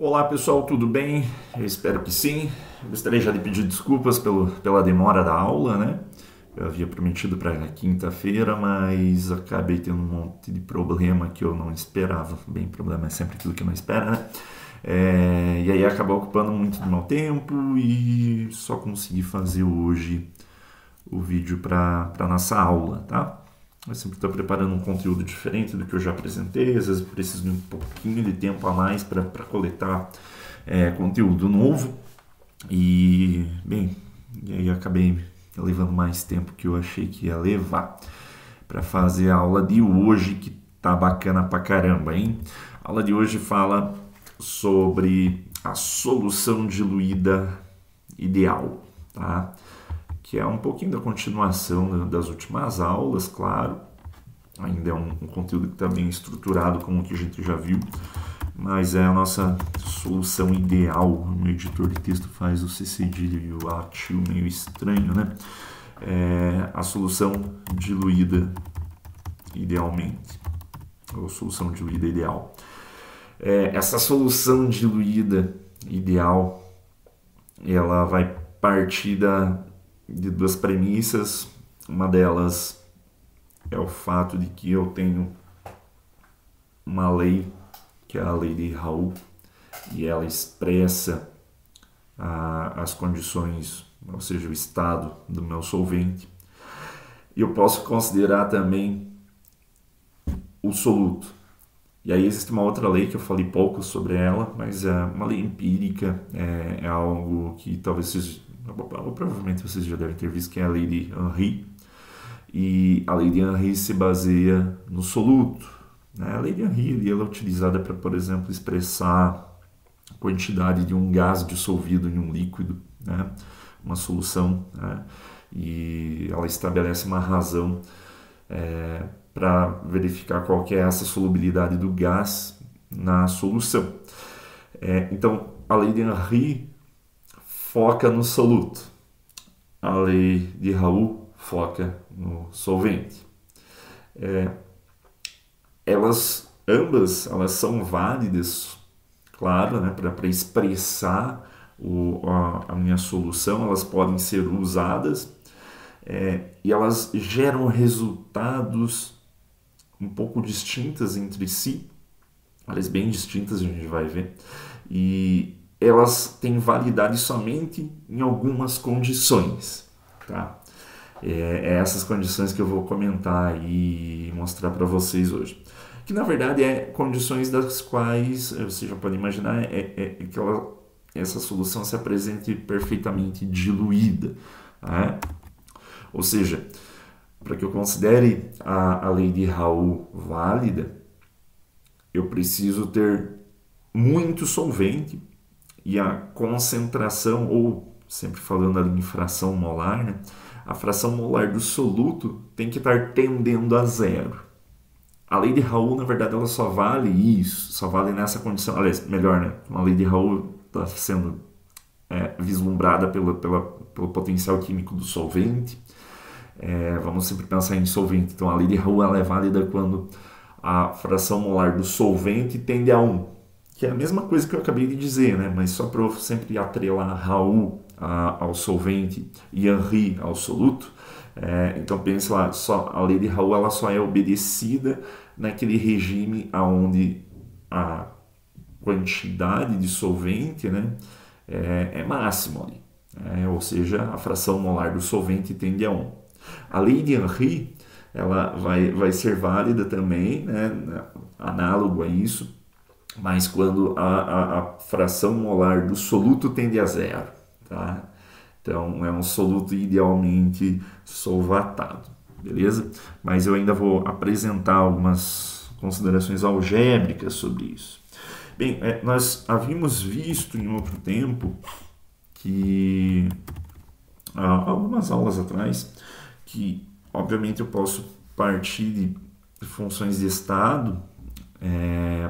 Olá pessoal, tudo bem? Eu espero que sim. Gostaria já de pedir desculpas pela demora da aula, né? Eu havia prometido para quinta-feira, mas acabei tendo um monte de problema que eu não esperava. Bem, problema é sempre aquilo que não espera, né? E aí acabou ocupando muito do meu tempo e só consegui fazer hoje o vídeo para nossa aula, tá? Eu sempre estou preparando um conteúdo diferente do que eu já apresentei, às vezes preciso de um pouquinho de tempo a mais para coletar conteúdo novo. E, bem, e aí acabei levando mais tempo que eu achei que ia levar para fazer a aula de hoje, que tá bacana pra caramba, hein? A aula de hoje fala sobre a solução diluída ideal, tá? Que é um pouquinho da continuação das últimas aulas, claro. Ainda é um conteúdo que está bem estruturado, como o que a gente já viu, mas é a nossa solução ideal. O meu editor de texto faz o C cedilha e o A tio meio estranho, né? A solução diluída idealmente, ou solução diluída ideal. Essa solução diluída ideal, ela vai partir de duas premissas. Uma delas é o fato de que eu tenho uma lei, que é a lei de Raoult, e ela expressa as condições, ou seja, o estado do meu solvente. E eu posso considerar também o soluto. E aí existe uma outra lei que eu falei pouco sobre ela, mas é uma lei empírica, é algo que talvez vocês, ou provavelmente vocês já devem ter visto, que é a lei de Henry. E a lei de Henry se baseia no soluto, né? A lei de Henry ela é utilizada para, por exemplo, expressar a quantidade de um gás dissolvido em um líquido, né? Uma solução, né? E ela estabelece uma razão para verificar qual que é essa solubilidade do gás na solução. Então, a lei de Henry foca no soluto, a lei de Raoult foca no solvente. Ambas são válidas, claro, né, para expressar a minha solução. Elas podem ser usadas e elas geram resultados um pouco distintas entre si, elas bem distintas, a gente vai ver, e elas têm validade somente em algumas condições, tá? Essas condições que eu vou comentar e mostrar para vocês hoje, que na verdade condições das quais você já pode imaginar que essa solução se apresente perfeitamente diluída, né? Ou seja, para que eu considere a lei de Raoult válida, eu preciso ter muito solvente e a concentração, ou sempre falando ali em fração molar, né? A fração molar do soluto tem que estar tendendo a zero. A lei de Raoult, na verdade, ela só vale isso, só vale nessa condição. Aliás, melhor, né? A lei de Raoult está sendo vislumbrada pelo potencial químico do solvente. Vamos sempre pensar em solvente. Então, a lei de Raoult ela é válida quando a fração molar do solvente tende a 1, que é a mesma coisa que eu acabei de dizer, né? Mas só para eu sempre atrelar Raoult ao solvente e Henry ao soluto. Então pense lá, a lei de Raoult ela só é obedecida naquele regime onde a quantidade de solvente, né, é máxima ali, ou seja, a fração molar do solvente tende a 1. A lei de Henry ela vai ser válida também, né, análogo a isso, mas quando a fração molar do soluto tende a zero, tá? Então é um soluto idealmente solvatado, beleza? Mas eu ainda vou apresentar algumas considerações algébricas sobre isso. Bem, nós havíamos visto em outro tempo que há algumas aulas atrás que obviamente eu posso partir de funções de estado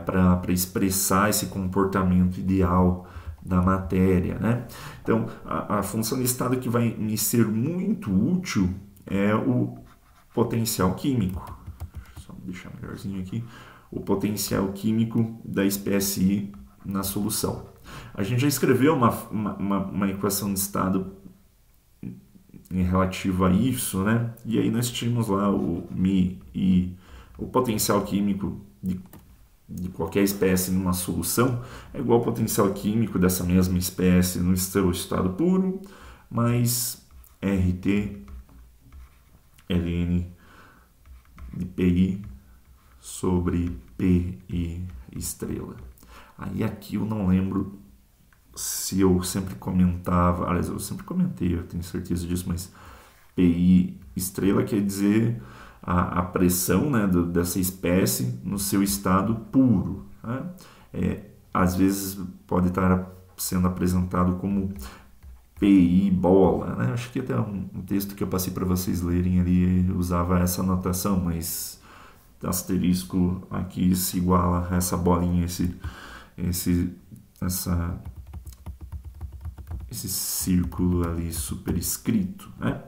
para expressar esse comportamento ideal da matéria, né? Então, a função de estado que vai me ser muito útil é o potencial químico. Só deixar melhorzinho aqui. O potencial químico da espécie I na solução. A gente já escreveu uma equação de estado em relativo a isso, né? E aí nós tínhamos lá o μ e o potencial químico de qualquer espécie numa solução é igual ao potencial químico dessa mesma espécie no seu estado puro, mais RT ln de PI sobre PI estrela. Aí aqui eu não lembro se eu sempre comentava, aliás, eu sempre comentei, eu tenho certeza disso, mas PI estrela quer dizer a pressão, né, dessa espécie no seu estado puro. Né? Às vezes pode estar sendo apresentado como PI bola. Né? Acho que até um texto que eu passei para vocês lerem ali usava essa notação, mas asterisco aqui se iguala a essa bolinha, esse círculo ali superescrito, né?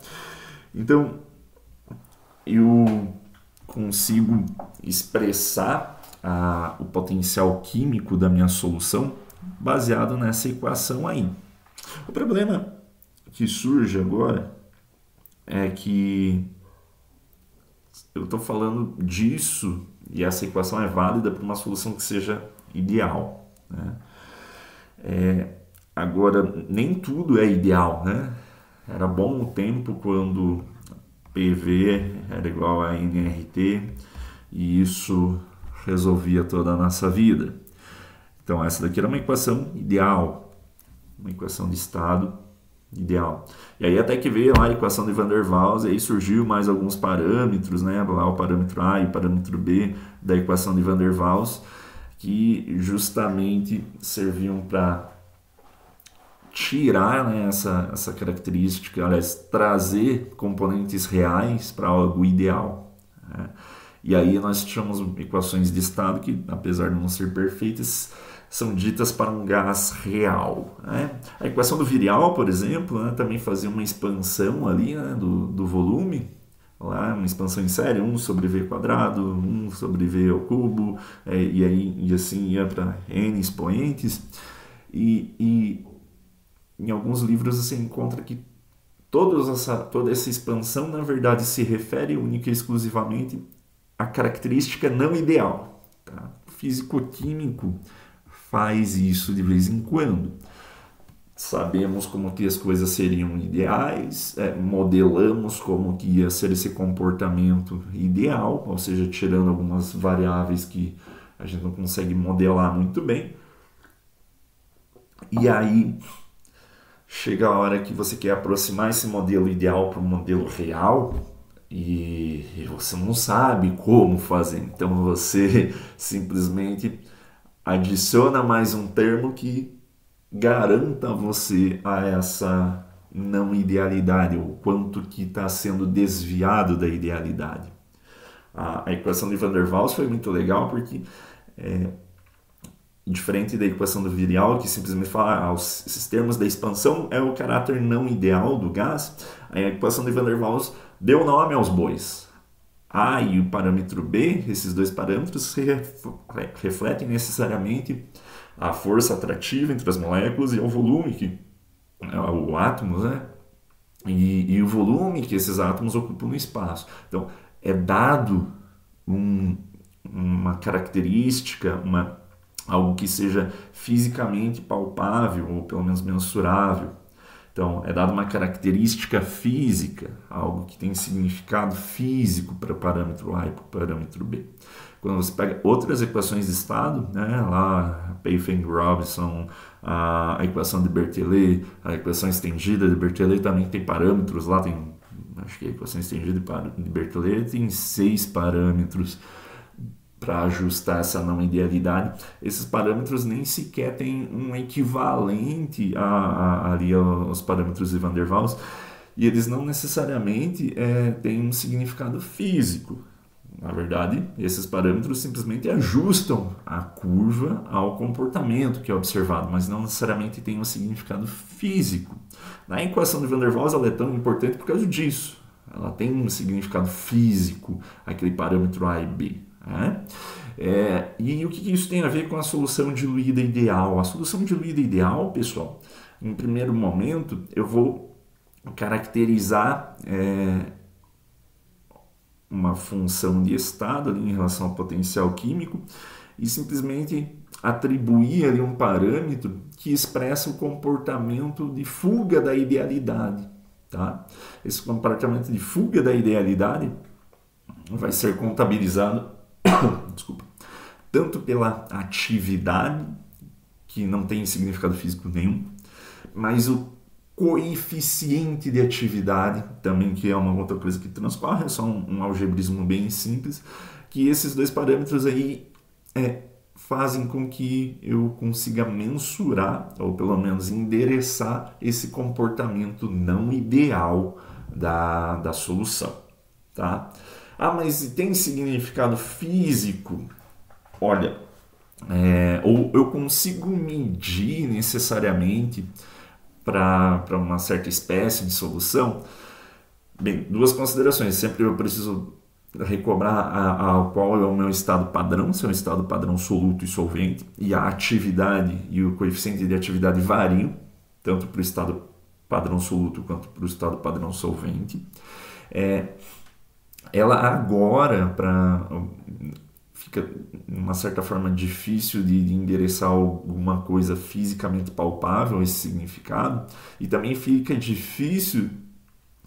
Então, eu consigo expressar o potencial químico da minha solução baseado nessa equação aí. O problema que surge agora é que eu estou falando disso e essa equação é válida para uma solução que seja ideal, né? Agora, nem tudo é ideal, né? Era bom o tempo quando PV era igual a nRT e isso resolvia toda a nossa vida. Então, essa daqui era uma equação ideal, uma equação de estado ideal. E aí até que veio lá a equação de Van der Waals, e aí surgiu mais alguns parâmetros, né? Lá o parâmetro A e o parâmetro B da equação de Van der Waals, que justamente serviam para tirar, né, essa característica, aliás, trazer componentes reais para algo ideal. Né? E aí nós tínhamos equações de estado que, apesar de não ser perfeitas, são ditas para um gás real. Né? A equação do virial, por exemplo, né, também fazia uma expansão ali, né, do volume, lá, uma expansão em série, 1 sobre V quadrado, 1 sobre V ao cubo, e assim ia para N expoentes. E em alguns livros você encontra que toda essa expansão, na verdade, se refere única e exclusivamente à característica não ideal. Tá? O físico-químico faz isso de vez em quando. Sabemos como que as coisas seriam ideais, modelamos como que ia ser esse comportamento ideal, ou seja, tirando algumas variáveis que a gente não consegue modelar muito bem. E aí chega a hora que você quer aproximar esse modelo ideal para o modelo real e você não sabe como fazer. Então você simplesmente adiciona mais um termo que garanta você a essa não idealidade, o quanto que está sendo desviado da idealidade. A equação de Van der Waals foi muito legal porque diferente da equação do virial, que simplesmente fala esses termos da expansão é o caráter não ideal do gás, a equação de Van der Waals deu nome aos bois. A e o parâmetro B, esses dois parâmetros refletem necessariamente a força atrativa entre as moléculas e o volume, que é o átomo, né? E o volume que esses átomos ocupam no espaço. Então, é dado uma característica, algo que seja fisicamente palpável ou pelo menos mensurável. Então, é dada uma característica física, algo que tem significado físico para o parâmetro A e para o parâmetro B. Quando você pega outras equações de estado, né, lá, Pfeffer-Robinson, a equação de Berthollet, a equação estendida de Berthollet também tem parâmetros, lá tem, acho que a equação estendida de Berthollet tem 6 parâmetros para ajustar essa não idealidade. Esses parâmetros nem sequer têm um equivalente ali aos parâmetros de Van der Waals, e eles não necessariamente têm um significado físico. Na verdade, esses parâmetros simplesmente ajustam a curva ao comportamento que é observado, mas não necessariamente têm um significado físico. Na equação de Van der Waals ela é tão importante por causa disso. Ela tem um significado físico, aquele parâmetro A e B. E o que isso tem a ver com a solução diluída ideal? A solução diluída ideal, pessoal, em primeiro momento, eu vou caracterizar uma função de estado ali em relação ao potencial químico e simplesmente atribuir ali um parâmetro que expressa o comportamento de fuga da idealidade. Tá? Esse comportamento de fuga da idealidade vai ser contabilizado desculpa, tanto pela atividade, que não tem significado físico nenhum, mas o coeficiente de atividade, também, que é uma outra coisa que transcorre, é só um algebrismo bem simples, que esses dois parâmetros aí fazem com que eu consiga mensurar, ou pelo menos endereçar, esse comportamento não ideal da solução. Tá? Mas tem significado físico? Olha, ou eu consigo medir necessariamente para uma certa espécie de solução? Bem, duas considerações. Sempre eu preciso recobrar qual é o meu estado padrão, se é um estado padrão soluto e solvente, e a atividade e o coeficiente de atividade variam, tanto para o estado padrão soluto quanto para o estado padrão solvente. Ela agora, fica de uma certa forma difícil de endereçar alguma coisa fisicamente palpável, esse significado, e também fica difícil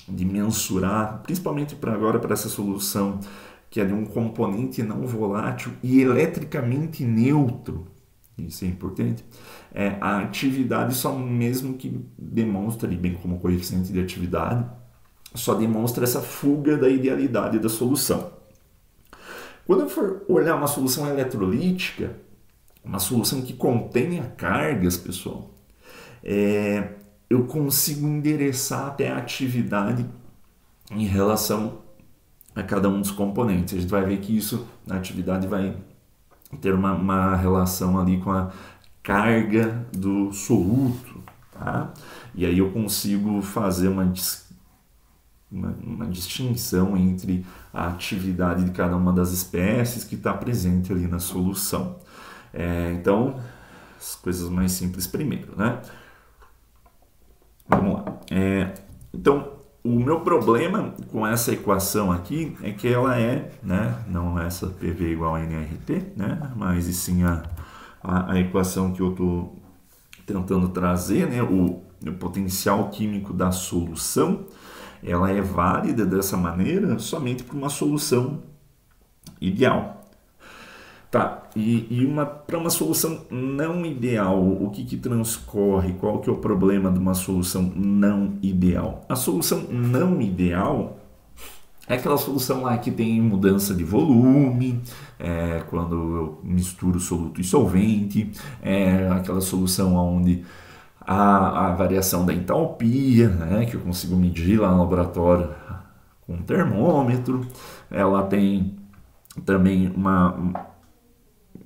de mensurar, principalmente para essa solução que é de um componente não volátil e eletricamente neutro. Isso é importante. A atividade só mesmo que demonstra, bem como coeficiente de atividade, só demonstra essa fuga da idealidade da solução. Quando eu for olhar uma solução eletrolítica, uma solução que contenha cargas, pessoal, eu consigo endereçar até a atividade em relação a cada um dos componentes. A gente vai ver que isso, a atividade vai ter uma relação ali com a carga do soluto, tá? E aí eu consigo fazer uma distinção entre a atividade de cada uma das espécies que está presente ali na solução. Então, as coisas mais simples primeiro, né? Vamos lá. Então, o meu problema com essa equação aqui é que ela né, não essa PV igual a nRT, né, mas e sim a equação que eu estou tentando trazer, né, o potencial químico da solução, ela é válida dessa maneira somente para uma solução ideal. Tá, para uma solução não ideal, o que transcorre? Qual que é o problema de uma solução não ideal? A solução não ideal é aquela solução lá que tem mudança de volume, quando eu misturo soluto e solvente, aquela solução onde a variação da entalpia, né, que eu consigo medir lá no laboratório com um termômetro, ela tem também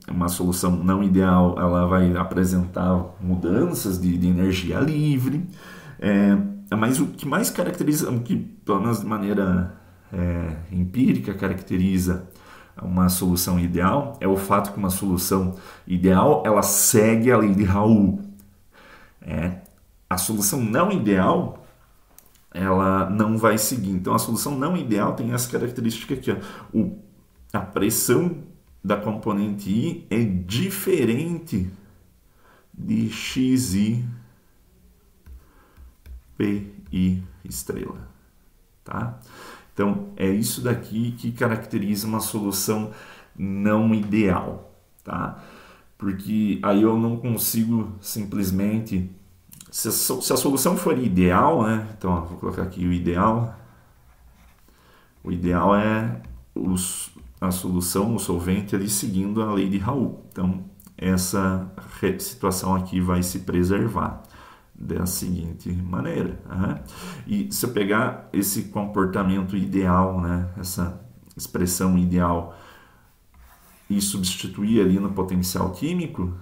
uma solução não ideal, ela vai apresentar mudanças de energia livre, mas o que mais caracteriza, o que pelo menos de maneira empírica caracteriza uma solução ideal, é o fato que uma solução ideal, ela segue a lei de Raoult. A solução não ideal, ela não vai seguir. Então a solução não ideal tem essa característica aqui, ó. A pressão da componente I é diferente de XI PI estrela, tá? Então é isso daqui que caracteriza uma solução não ideal, tá? Porque aí eu não consigo simplesmente, se a solução for ideal, né? Então ó, vou colocar aqui o ideal. O ideal é a solução, o solvente ali seguindo a lei de Raoult. Então, essa situação aqui vai se preservar da seguinte maneira. E se eu pegar esse comportamento ideal, né, essa expressão ideal, e substituir ali no potencial químico,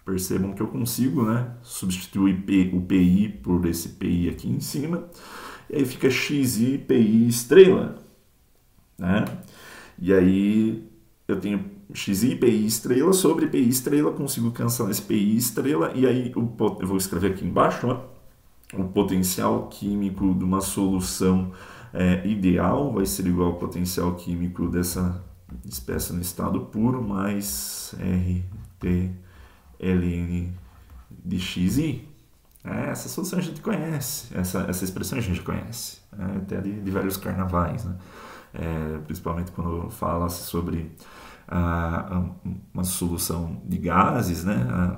percebam que eu consigo, né, substituir o PI por esse PI aqui em cima, e aí fica XI PI estrela, né? E aí eu tenho xi PI estrela sobre PI estrela, consigo cancelar esse PI estrela, e aí eu vou escrever aqui embaixo, ó, o potencial químico de uma solução ideal vai ser igual ao potencial químico dessa espécie no estado puro mais RT ln de xi. Essa solução a gente conhece, essa expressão a gente conhece, até de vários carnavais, né? Principalmente quando fala-se sobre uma solução de gases, né?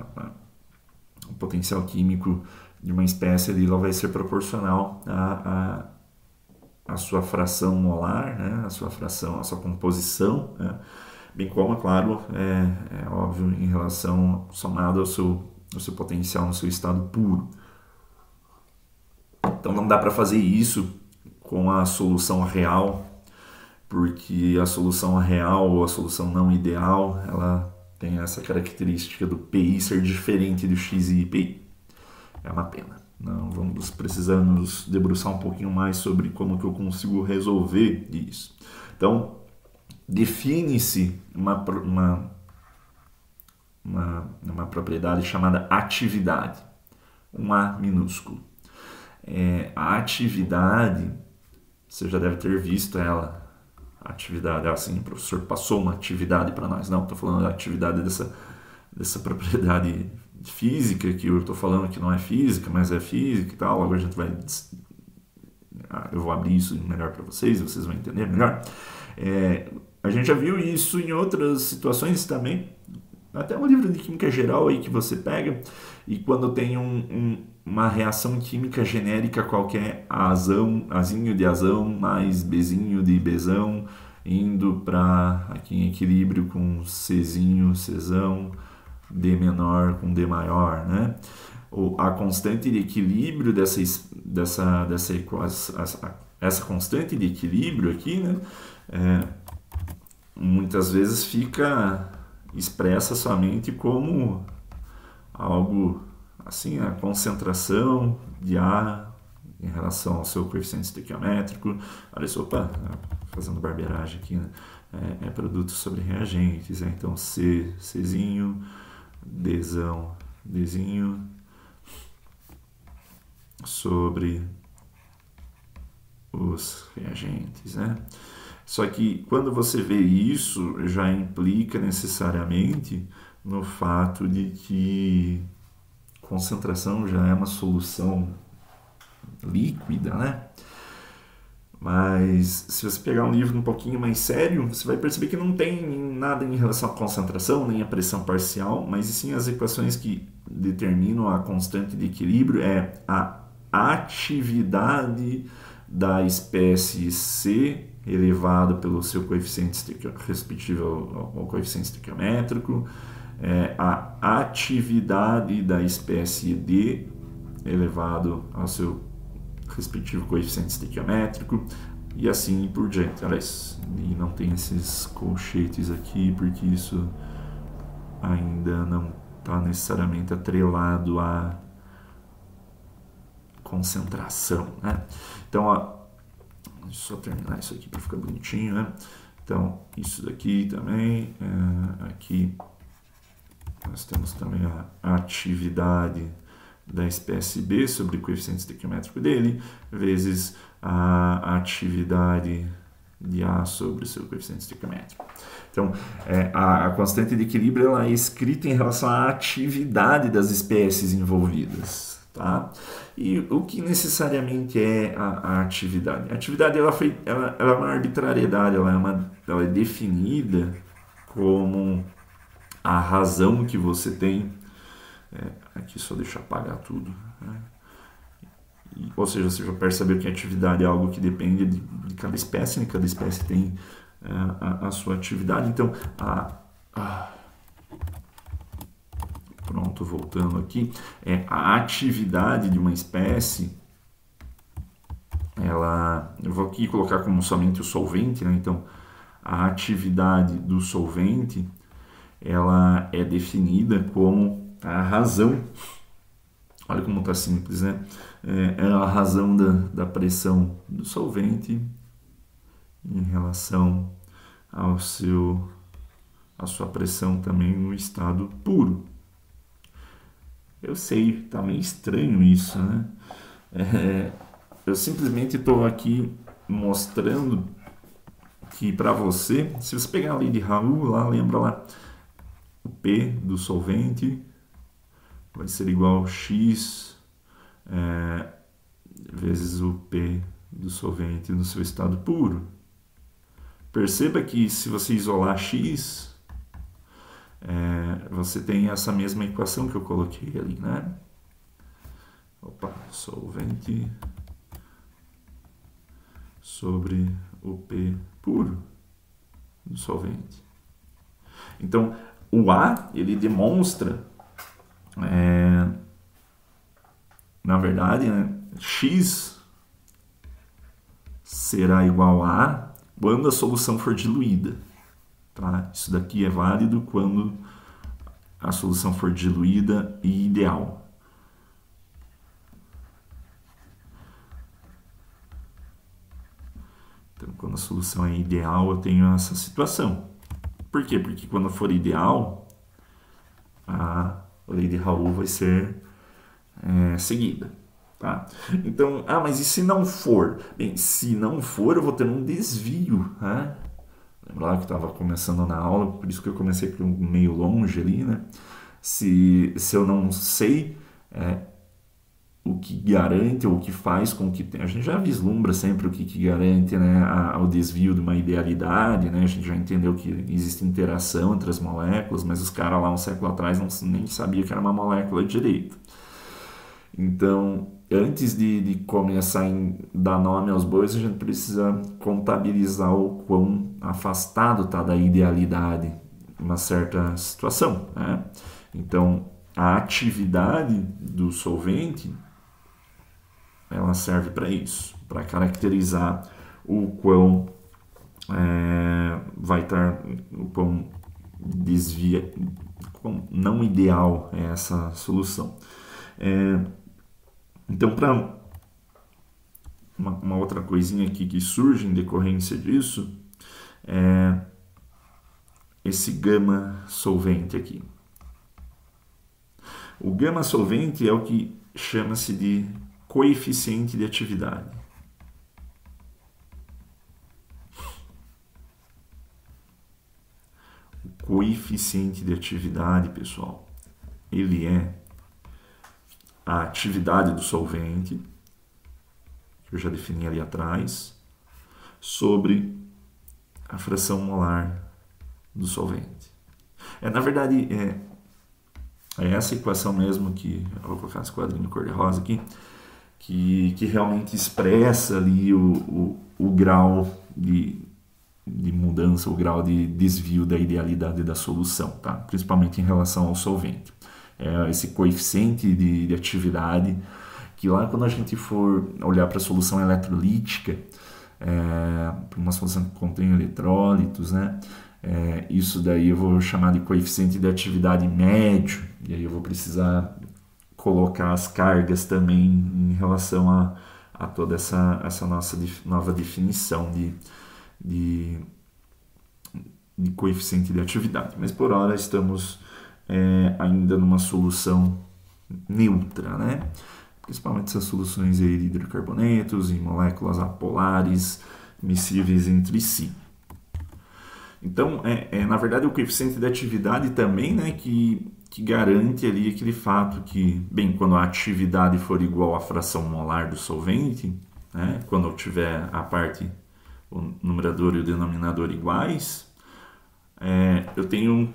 O potencial químico de uma espécie ali, ela vai ser proporcional à sua fração molar, né? A sua fração, a sua composição, né? Bem como, é claro, é óbvio, em relação somado ao seu potencial no seu estado puro. Então não dá para fazer isso com a solução real, porque a solução real ou a solução não ideal, ela tem essa característica do PI ser diferente do xi PI. É uma pena. Não, vamos precisar nos debruçar um pouquinho mais sobre como que eu consigo resolver isso. Então, define-se uma propriedade chamada atividade, um A minúsculo. A atividade, você já deve ter visto ela, a atividade, assim, o professor passou uma atividade para nós. Não, estou falando da atividade dessa propriedade física, que eu estou falando que não é física, mas é física e tal. Logo a gente vai... eu vou abrir isso melhor para vocês vão entender melhor. A gente já viu isso em outras situações também, até um livro de química geral aí que você pega, e quando tem uma reação química genérica qualquer, Azinho de azão mais Bzinho de Bzão, indo para aqui em equilíbrio com Czinho, Czão, D menor com D maior, né? A constante de equilíbrio essa constante de equilíbrio aqui, né? Muitas vezes fica expressa somente como algo assim, a concentração de A em relação ao seu coeficiente estequiométrico. Olha só, fazendo barbeiragem aqui, né? Produto sobre reagentes, então Czinho, Dzão, Dzinho sobre os reagentes, né? Só que quando você vê isso, já implica necessariamente no fato de que concentração já é uma solução líquida, né? Mas se você pegar um livro um pouquinho mais sério, você vai perceber que não tem nada em relação à concentração, nem à pressão parcial, mas sim as equações que determinam a constante de equilíbrio é a atividade da espécie C elevado pelo seu coeficiente respectivo ao coeficiente estequiométrico, a atividade da espécie D elevado ao seu respectivo coeficiente estequiométrico e assim por diante. Aliás, e não tem esses colchetes aqui porque isso ainda não está necessariamente atrelado à concentração, né? Então, deixa eu só terminar isso aqui para ficar bonitinho, né? Então, isso daqui também, aqui nós temos também a atividade da espécie B sobre o coeficiente estequiométrico dele, vezes a atividade de A sobre o seu coeficiente estequiométrico. Então, a constante de equilíbrio ela é escrita em relação à atividade das espécies envolvidas. Tá? E o que necessariamente é a atividade? A atividade ela é uma arbitrariedade, ela é definida como a razão que você tem. Aqui só deixa eu apagar tudo. Né? Ou seja, você já percebeu que a atividade é algo que depende de cada espécie, né? Cada espécie tem a sua atividade. Então, pronto, voltando aqui, a atividade de uma espécie, eu vou aqui colocar como somente o solvente, né? Então, a atividade do solvente, ela é definida como a razão, olha como está simples, né? É a razão da pressão do solvente em relação ao seu a sua pressão também no estado puro. Eu sei, tá meio estranho isso, né? Eu simplesmente estou aqui mostrando que para você, se você pegar a lei de Raoult lá, lembra lá, o P do solvente vai ser igual a X vezes o P do solvente no seu estado puro. Perceba que se você isolar X, você tem essa mesma equação que eu coloquei ali, né? Opa, solvente sobre o P puro do solvente. Então, o A, ele demonstra, na verdade, né, X será igual a A quando a solução for diluída. Tá? Isso daqui é válido quando a solução for diluída e ideal. Então, quando a solução é ideal, eu tenho essa situação. Por quê? Porque quando for ideal, a lei de Raoult vai ser seguida. Tá? Então, mas e se não for? Bem, se não for, eu vou ter um desvio. Né? Lembra lá que eu estava começando na aula, por isso que eu comecei meio longe ali, né? Se eu não sei o que garante ou o que faz com que... A gente já vislumbra sempre o que garante, né, o desvio de uma idealidade, né? A gente já entendeu que existe interação entre as moléculas, mas os caras lá um século atrás nem sabiam que era uma molécula direito. Então, antes de começar a dar nome aos bois, a gente precisa contabilizar o quão afastado está da idealidade uma certa situação, né? Então, a atividade do solvente, ela serve para isso, para caracterizar o quão vai estar, o quão desvia, quão não ideal é essa solução. Então, para uma outra coisinha aqui que surge em decorrência disso, é esse gama solvente aqui. O gama solvente é o que chama-se de coeficiente de atividade. O coeficiente de atividade, pessoal, ele é a atividade do solvente, que eu já defini ali atrás, sobre a fração molar do solvente. Na verdade, é essa equação mesmo que... Eu vou colocar esse quadrinho cor-de-rosa aqui, que realmente expressa ali o grau de mudança, o grau de desvio da idealidade da solução, tá? Principalmente em relação ao solvente. Esse coeficiente de atividade, que lá quando a gente for olhar para a solução eletrolítica, para uma solução que contém eletrólitos, né? Isso daí eu vou chamar de coeficiente de atividade médio, e aí eu vou precisar colocar as cargas também em relação a toda essa nossa nova definição de coeficiente de atividade. Mas por hora estamos ainda numa solução neutra, né? Principalmente essas soluções aí de hidrocarbonetos e moléculas apolares miscíveis entre si. Então, na verdade, o coeficiente de atividade também, né, que garante ali aquele fato que, bem, quando a atividade for igual à fração molar do solvente, né, quando eu tiver a parte, o numerador e o denominador iguais, eu tenho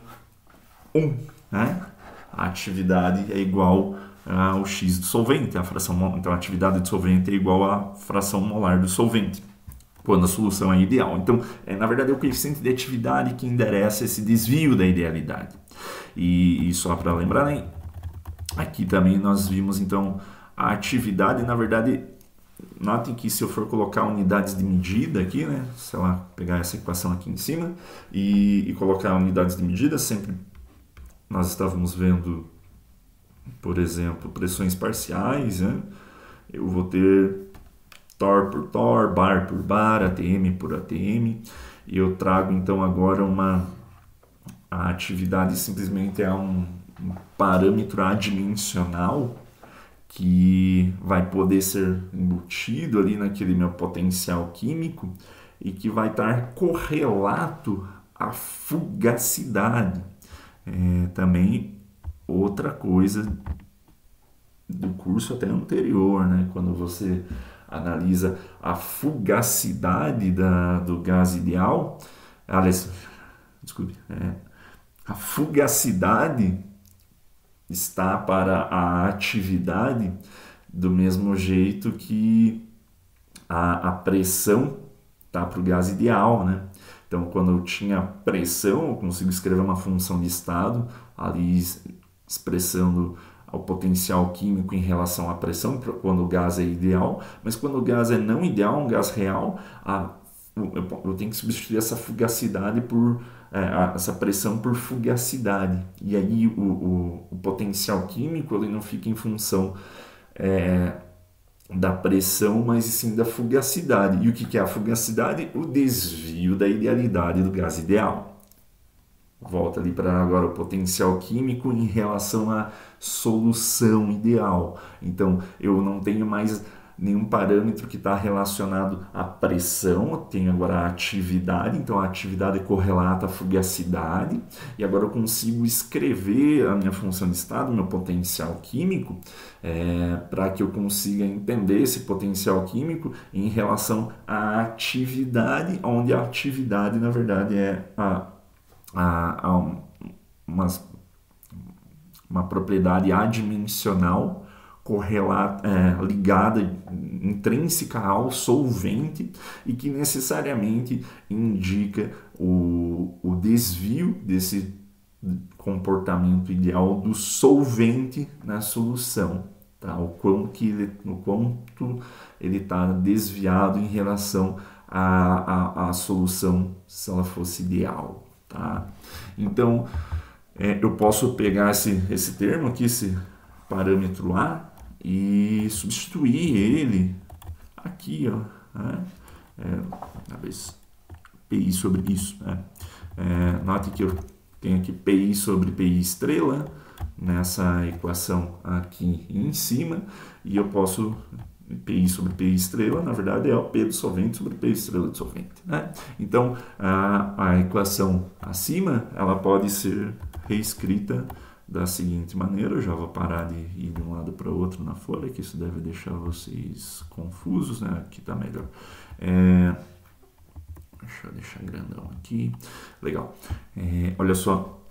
1, né? A atividade é igual ao X do solvente, então a atividade do solvente é igual à fração molar do solvente, quando a solução é ideal. Então, na verdade, é o coeficiente de atividade que endereça esse desvio da idealidade. E só para lembrar, né? Aqui também nós vimos, então, a atividade, na verdade, notem que se eu for colocar unidades de medida aqui, né? Sei lá, pegar essa equação aqui em cima e colocar unidades de medida, sempre nós estávamos vendo, por exemplo, pressões parciais, né? Eu vou ter torr por torr, bar por bar, ATM por ATM, e eu trago então agora a atividade simplesmente é um parâmetro adimensional que vai poder ser embutido ali naquele meu potencial químico e que vai estar correlato à fugacidade. Também outra coisa do curso até anterior, né? Quando você analisa a fugacidade do gás ideal, aliás, desculpe, a fugacidade está para a atividade do mesmo jeito que a pressão está para o gás ideal, né? Então, quando eu tinha pressão, eu consigo escrever uma função de estado ali expressando o potencial químico em relação à pressão, quando o gás é ideal, mas quando o gás é não ideal, um gás real, eu tenho que substituir essa fugacidade por essa pressão por fugacidade. E aí o potencial químico ele não fica em função da pressão, mas sim da fugacidade. E o que é a fugacidade? O desvio da idealidade do gás ideal. Volta ali para agora o potencial químico em relação à solução ideal. Então, eu não tenho mais nenhum parâmetro que está relacionado à pressão, eu tenho agora a atividade, então a atividade é correlata à fugacidade, e agora eu consigo escrever a minha função de estado, meu potencial químico, para que eu consiga entender esse potencial químico em relação à atividade, onde a atividade, na verdade, é uma propriedade adimensional ligada, intrínseca ao solvente e que necessariamente indica o desvio desse comportamento ideal do solvente na solução. Tá? O quanto ele está desviado em relação à solução se ela fosse ideal. Tá? Então, eu posso pegar esse termo aqui, esse parâmetro A, e substituir ele aqui, ó, né? PI sobre isso. Né? Note que eu tenho aqui PI sobre PI estrela nessa equação aqui em cima, e eu posso... PI sobre PI estrela, na verdade, é o P do solvente sobre P estrela do solvente. Né? Então, a equação acima, ela pode ser reescrita da seguinte maneira. Eu já vou parar de ir de um lado para o outro na folha, que isso deve deixar vocês confusos, né? Aqui está melhor. Deixa eu deixar grandão aqui. Legal. Olha só.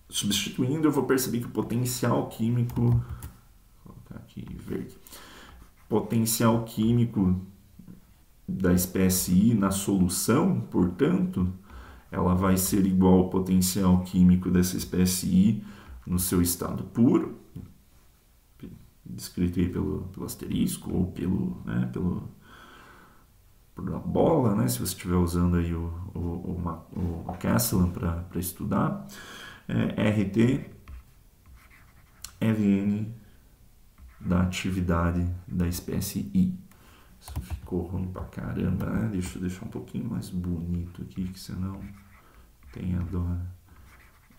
Substituindo, eu vou perceber que o potencial químico... Vou colocar aqui verde. Potencial químico da espécie I na solução, portanto, ela vai ser igual ao potencial químico dessa espécie I no seu estado puro, descrito aí pelo asterisco ou pela bola, né, se você estiver usando aí o Castellan para estudar. RT Ln da atividade da espécie I. Isso ficou ruim pra caramba, né? Deixa eu deixar um pouquinho mais bonito aqui, que senão tem a dó.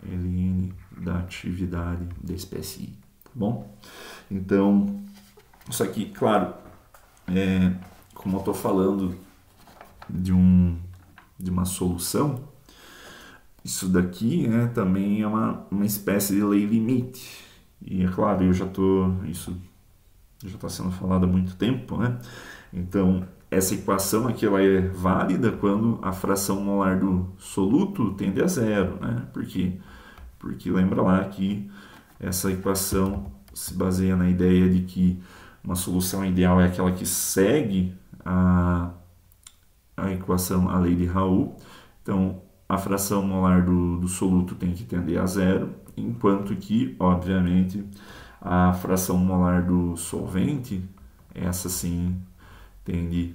Ln da atividade da espécie I, tá bom? Então, isso aqui, claro, como eu estou falando de uma solução, isso daqui também é uma espécie de lei limite. E é claro, isso já está sendo falado há muito tempo, né? Então, essa equação aqui ela é válida quando a fração molar do soluto tende a zero, né? Porque lembra lá que essa equação se baseia na ideia de que uma solução ideal é aquela que segue a equação, a lei de Raoult. Então, a fração molar do soluto tem que tender a zero, enquanto que, obviamente, a fração molar do solvente, essa sim, tende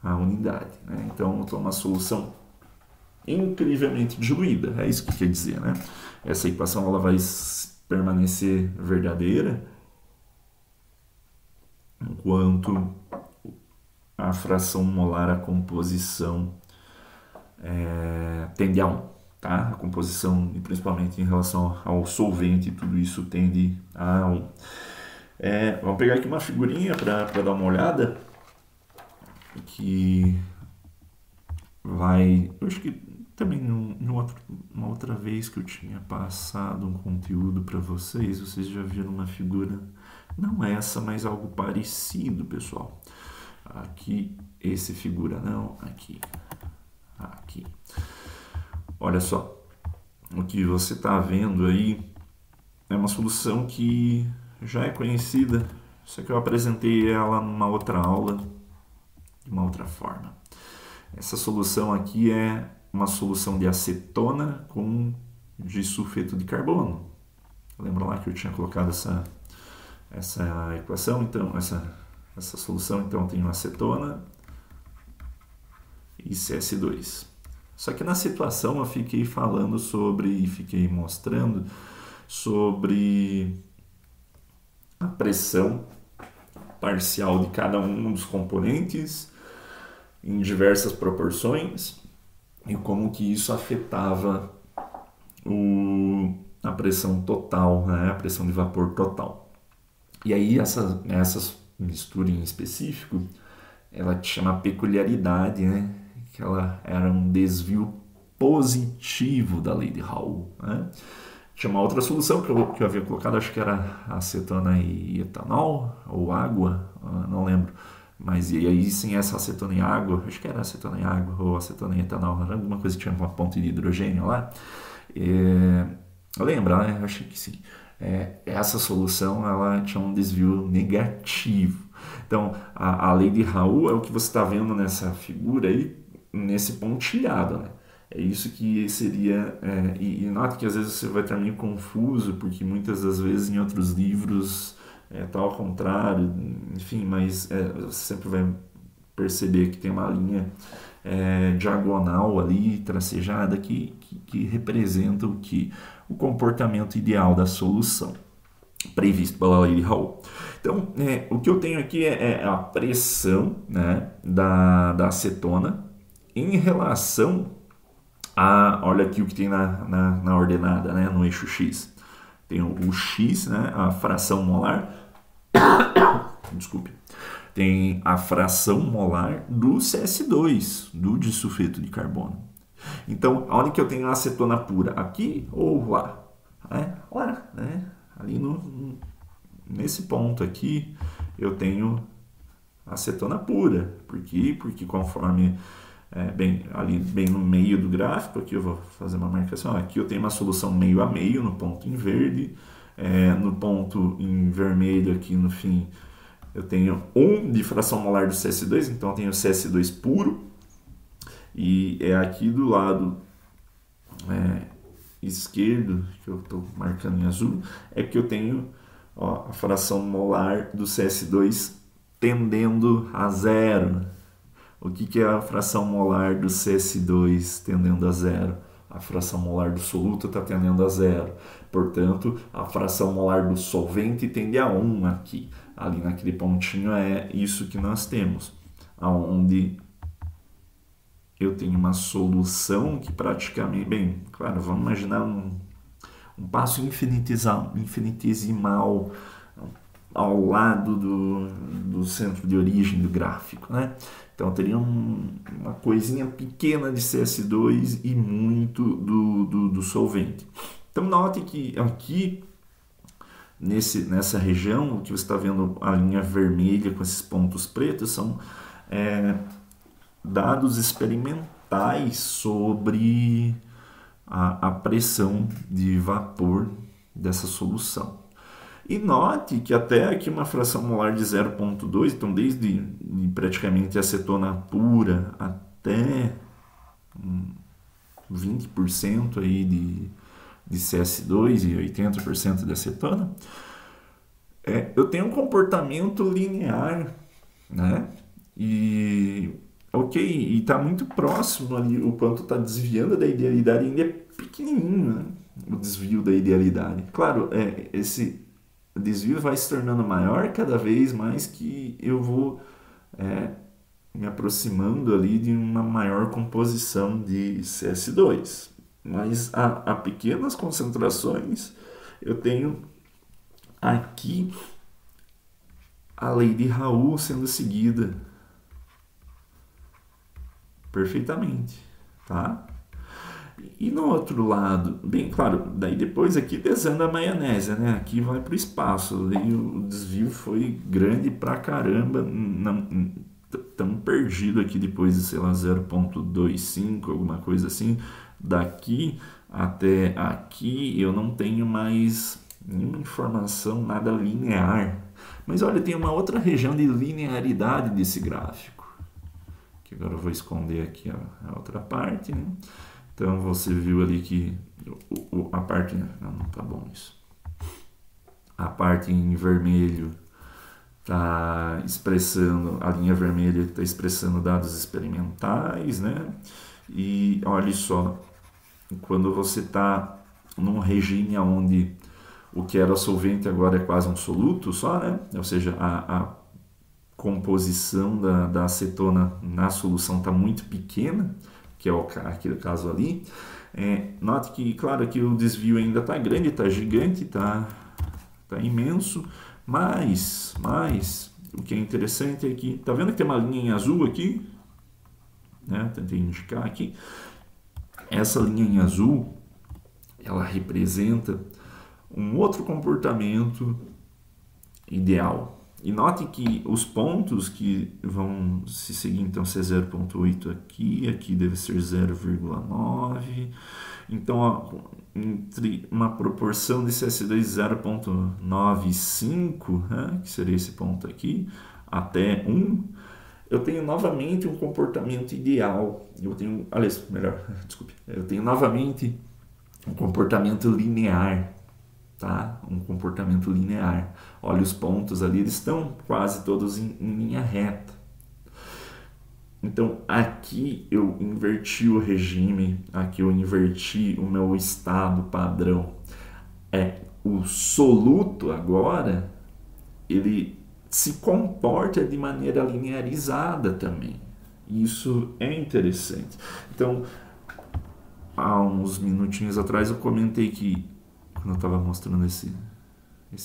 à unidade. Né? Então, é uma solução incrivelmente diluída, é isso que quer dizer. Né? Essa equação ela vai permanecer verdadeira enquanto a fração molar, a composição, tende a 1. tá? A composição, e principalmente em relação ao solvente, tudo isso tende a 1. Vamos pegar aqui uma figurinha para dar uma olhada, que vai... Eu acho que também uma outra vez que eu tinha passado um conteúdo para vocês já viram uma figura, não essa, mas algo parecido, pessoal. Aqui, esse figura não, aqui. Olha só, o que você está vendo aí é uma solução que já é conhecida, só que eu apresentei ela numa outra aula, de uma outra forma. Essa solução aqui é uma solução de acetona com disulfeto de carbono. Lembra lá que eu tinha colocado essa equação? Então, essa solução, então, eu tenho acetona e CS2. Só que na situação eu fiquei falando fiquei mostrando sobre a pressão parcial de cada um dos componentes em diversas proporções e como que isso afetava a pressão total, né? A pressão de vapor total. E aí essa mistura em específico, ela chama peculiaridade, né? Que ela era um desvio positivo da lei de Raoult, né? Tinha uma outra solução que eu havia colocado, acho que era acetona e etanol, ou água, não lembro. Mas e aí sim, essa acetona e água, acho que era acetona e água, ou acetona e etanol, era alguma coisa que tinha uma ponte de hidrogênio lá. Lembra, né? Eu achei que sim. Essa solução, ela tinha um desvio negativo. Então, a lei de Raoult é o que você está vendo nessa figura aí, nesse pontilhado, né? É isso que seria... e nota que às vezes você vai estar meio confuso, porque muitas das vezes em outros livros tá ao contrário, enfim, mas você sempre vai perceber que tem uma linha diagonal ali, tracejada, que representa o comportamento ideal da solução previsto pela lei de Raoult. Então, o que eu tenho aqui é a pressão, né, da acetona em relação olha aqui o que tem na ordenada, né, no eixo X. Tem o X, né, a fração molar. Desculpe. Tem a fração molar do CS2, do disulfeto de carbono. Então, onde que eu tenho a acetona pura? Aqui ou lá? Lá, né? Ali nesse ponto aqui, eu tenho acetona pura. Por quê? Porque conforme... ali bem no meio do gráfico, aqui eu vou fazer uma marcação, aqui eu tenho uma solução meio a meio no ponto em verde, no ponto em vermelho aqui no fim eu tenho 1 de fração molar do CS2, então eu tenho CS2 puro, e aqui do lado esquerdo, que eu estou marcando em azul, é que eu tenho a fração molar do CS2 tendendo a zero. O que é a fração molar do CS2 tendendo a zero? A fração molar do soluto está tendendo a zero. Portanto, a fração molar do solvente tende a 1 aqui. Ali naquele pontinho é isso que nós temos. Onde eu tenho uma solução que praticamente... Bem, claro, vamos imaginar um passo infinitesimal ao lado do centro de origem do gráfico, né? Então teria uma coisinha pequena de CS2 e muito do solvente. Então note que aqui nessa região, o que você está vendo, a linha vermelha com esses pontos pretos, são dados experimentais sobre a pressão de vapor dessa solução. E note que até aqui uma fração molar de 0,2, então desde praticamente acetona pura até 20% aí de CS2 e 80% de acetona, eu tenho um comportamento linear, né? E está muito próximo ali, o quanto está desviando da idealidade, ainda é pequenininho, né? O desvio da idealidade. Claro, esse desvio vai se tornando maior cada vez mais que eu vou me aproximando ali de uma maior composição de CS2. mas a pequenas concentrações eu tenho aqui a lei de Raoult sendo seguida perfeitamente, tá? E no outro lado, bem claro, daí depois aqui desanda a maionese, né? Aqui vai para o espaço, daí o desvio foi grande pra caramba, estamos perdidos aqui depois de, sei lá, 0,25, alguma coisa assim. Daqui até aqui eu não tenho mais nenhuma informação, nada linear. Mas olha, tem uma outra região de linearidade desse gráfico, que agora eu vou esconder aqui a outra parte, né? Então você viu ali que a parte. Não tá bom isso. A parte em vermelho está expressando, a linha vermelha está expressando dados experimentais, né? E olha só, quando você está num regime onde o que era solvente agora é quase um soluto só, né? Ou seja, a composição da acetona na solução está muito pequena, que é aquele caso ali. Note que, claro, que o desvio ainda está grande, está gigante, está imenso, mas o que é interessante é que, tá vendo que tem uma linha em azul aqui? Né? Tentei indicar aqui. Essa linha em azul, ela representa um outro comportamento ideal. E note que os pontos que vão se seguir, então, se é 0,8 aqui deve ser 0,9. Então, ó, entre uma proporção de CS2 0,95, né, que seria esse ponto aqui, até 1, eu tenho novamente um comportamento ideal. Aliás, melhor, desculpe, eu tenho novamente um comportamento linear. Tá? Um comportamento linear. Olha os pontos ali, eles estão quase todos em linha reta. Então aqui eu inverti o regime, aqui eu inverti o meu estado padrão. O soluto agora, ele se comporta de maneira linearizada também. Isso é interessante. Então, há uns minutinhos atrás eu comentei que, quando eu estava mostrando esse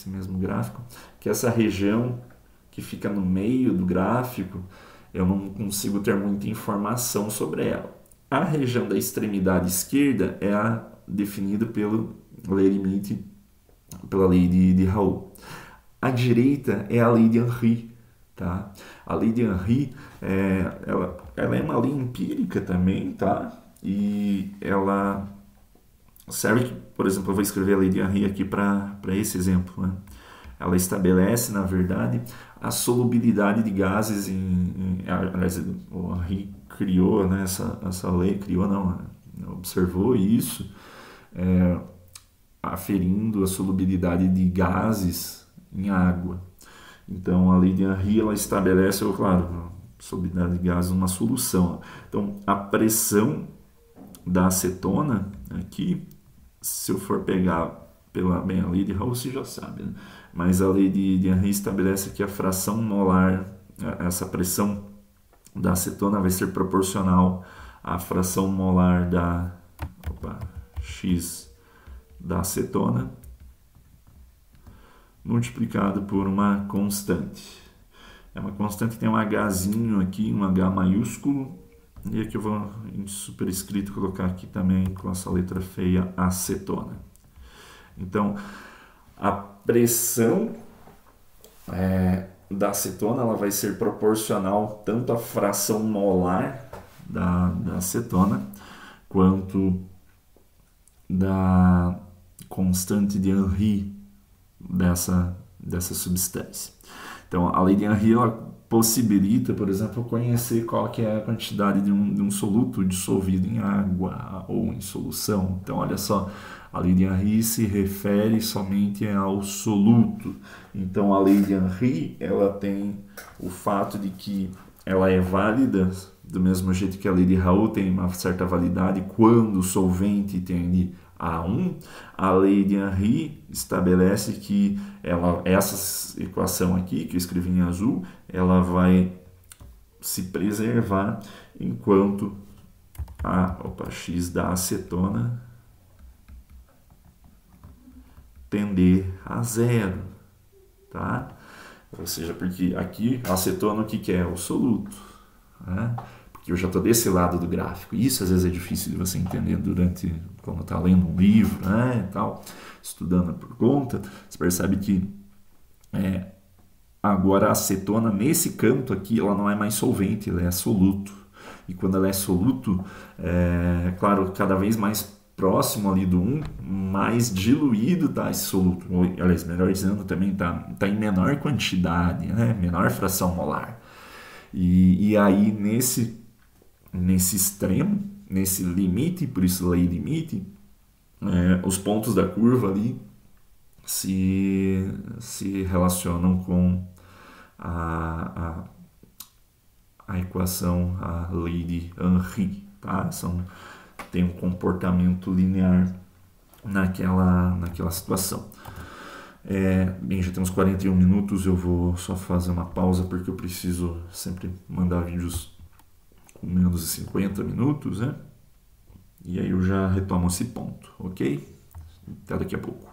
mesmo gráfico, que essa região que fica no meio do gráfico, eu não consigo ter muita informação sobre ela. A região da extremidade esquerda é definida pela lei limite, pela lei de Raoult. A direita é a lei de Henry. Tá? A lei de Henry, ela é uma lei empírica também, tá? E ela serve que, por exemplo, eu vou escrever a lei de Henry aqui para esse exemplo, né? Ela estabelece, na verdade, a solubilidade de gases aliás, o Henry criou, né, essa lei, observou isso, aferindo a solubilidade de gases em água. Então, a lei de Henry, ela estabelece, claro, solubilidade de gases numa solução. Então, a pressão da acetona aqui, se eu for pegar a lei de Raoult, você já sabe, né? Mas a lei de Henry estabelece que a fração molar, essa pressão da acetona vai ser proporcional à fração molar X da acetona multiplicado por uma constante. É uma constante que tem um Hzinho aqui, um H maiúsculo, e aqui eu vou em superescrito colocar aqui também com essa letra feia acetona. Então, a pressão da acetona ela vai ser proporcional tanto à fração molar da acetona quanto da constante de Henry dessa substância. Então, a lei de Henry ela possibilita, por exemplo, conhecer qual que é a quantidade de um soluto dissolvido em água ou em solução. Então, olha só, a lei de Henry se refere somente ao soluto. Então, a lei de Henry ela tem o fato de que ela é válida do mesmo jeito que a lei de Raoult tem uma certa validade quando o solvente tende a 1. A lei de Henry estabelece que essa equação aqui, que eu escrevi em azul, ela vai se preservar enquanto X da acetona tender a zero, tá? Ou seja, porque aqui a acetona o que é? O soluto, né? Porque eu já estou desse lado do gráfico. Isso às vezes é difícil de você entender quando está lendo um livro, né, e tal, estudando por conta. Você percebe que agora a acetona nesse canto aqui, ela não é mais solvente, ela é soluto. E quando ela é soluto, claro, cada vez mais próximo ali do 1, mais diluído está esse soluto. Aliás, melhor dizendo, também tá em menor quantidade, né? Menor fração molar. E aí, nesse extremo, nesse limite, por isso lei limite, os pontos da curva ali se relacionam com a, a equação, a lei de Henry, tá? Tem um comportamento linear naquela situação. Bem, já temos 41 minutos, eu vou só fazer uma pausa porque eu preciso sempre mandar vídeos com menos de 50 minutos, né? E aí eu já retomo esse ponto, ok? Até daqui a pouco.